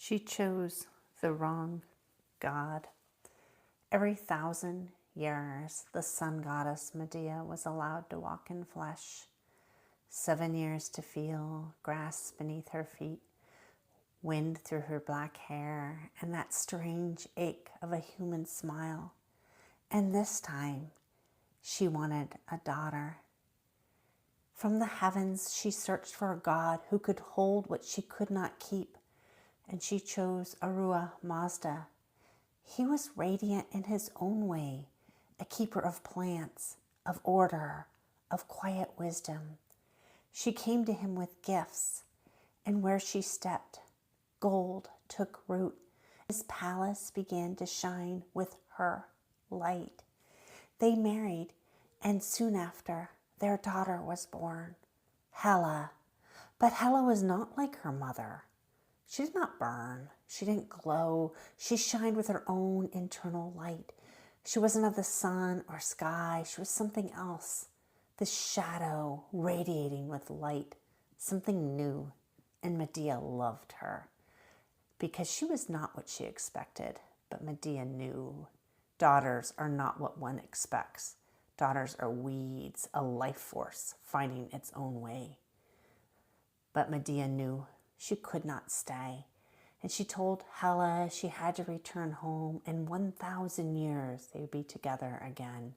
She chose the wrong god. Every 1,000 years, the sun goddess Medea was allowed to walk in flesh. 7 years to feel grass beneath her feet, wind through her black hair, and that strange ache of a human smile. And this time, she wanted a daughter. From the heavens, she searched for a god who could hold what she could not keep, and she chose Arua Mazda. He was radiant in his own way, a keeper of plants, of order, of quiet wisdom. She came to him with gifts, and where she stepped, gold took root. His palace began to shine with her light. They married, and soon after, their daughter was born, Hela. But Hela was not like her mother. She did not burn. She didn't glow. She shined with her own internal light. She wasn't of the sun or sky. She was something else. The shadow radiating with light, something new. And Medea loved her because she was not what she expected, but Medea knew. Daughters are not what one expects. Daughters are weeds, a life force finding its own way. But Medea knew she could not stay. And she told Hela she had to return home. In 1,000 years, they would be together again.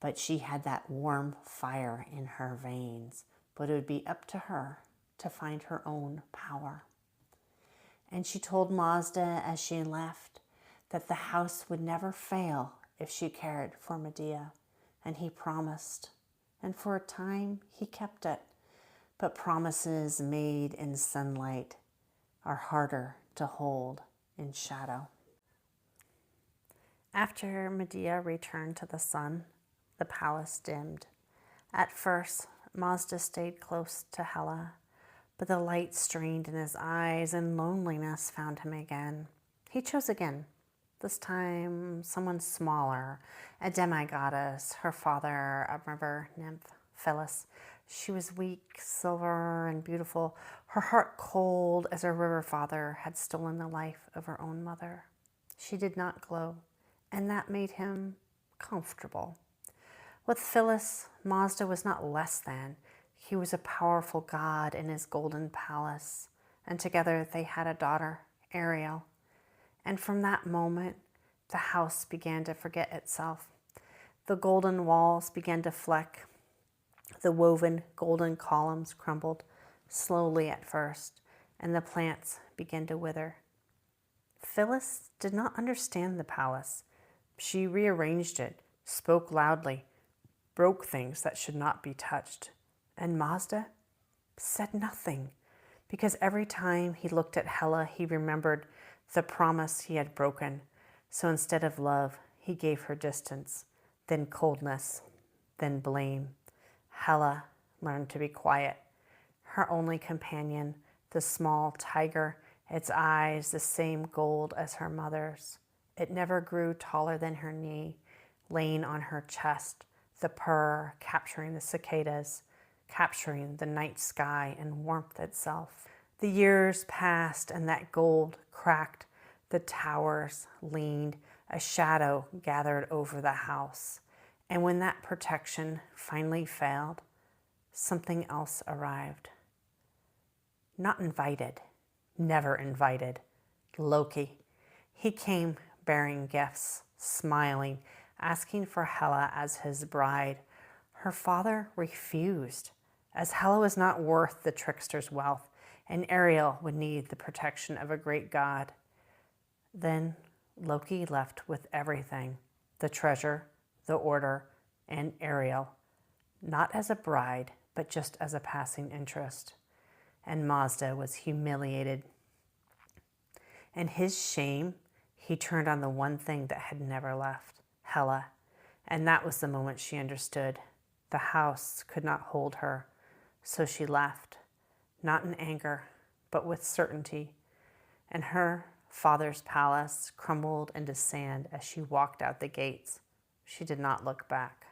But she had that warm fire in her veins. But it would be up to her to find her own power. And she told Mazda as she left that the house would never fail if she cared for Medea. And he promised. And for a time, he kept it. But promises made in sunlight are harder to hold in shadow. After Medea returned to the sun, the palace dimmed. At first, Mazda stayed close to Hela, but the light strained in his eyes and loneliness found him again. He chose again, this time someone smaller, a demigoddess, her father, a river nymph, Phyllis. She was weak, silver, and beautiful, her heart cold as her river father had stolen the life of her own mother. She did not glow, and that made him comfortable. With Phyllis, Mazda was not less than. He was a powerful god in his golden palace, and together they had a daughter, Ariel. And from that moment, the house began to forget itself. The golden walls began to fleck. The woven golden columns crumbled, slowly at first, and the plants began to wither. Phyllis did not understand the palace. She rearranged it, spoke loudly, broke things that should not be touched. And Mazda said nothing, because every time he looked at Hela, he remembered the promise he had broken. So instead of love, he gave her distance, then coldness, then blame. Hela learned to be quiet. Her only companion, the small tiger, its eyes the same gold as her mother's. It never grew taller than her knee, laying on her chest, the purr capturing the cicadas, capturing the night sky and warmth itself. The years passed and that gold cracked. The towers leaned. A shadow gathered over the house. And when that protection finally failed, something else arrived. Not invited, never invited. Loki. He came bearing gifts, smiling, asking for Hela as his bride. Her father refused, as Hela was not worth the trickster's wealth, and Ariel would need the protection of a great god. Then Loki left with everything, the treasure, the order, and Ariel, not as a bride, but just as a passing interest. And Mazda was humiliated. In his shame, he turned on the one thing that had never left, Hela. And that was the moment she understood. The house could not hold her, so she left, not in anger, but with certainty. And her father's palace crumbled into sand as she walked out the gates. She did not look back.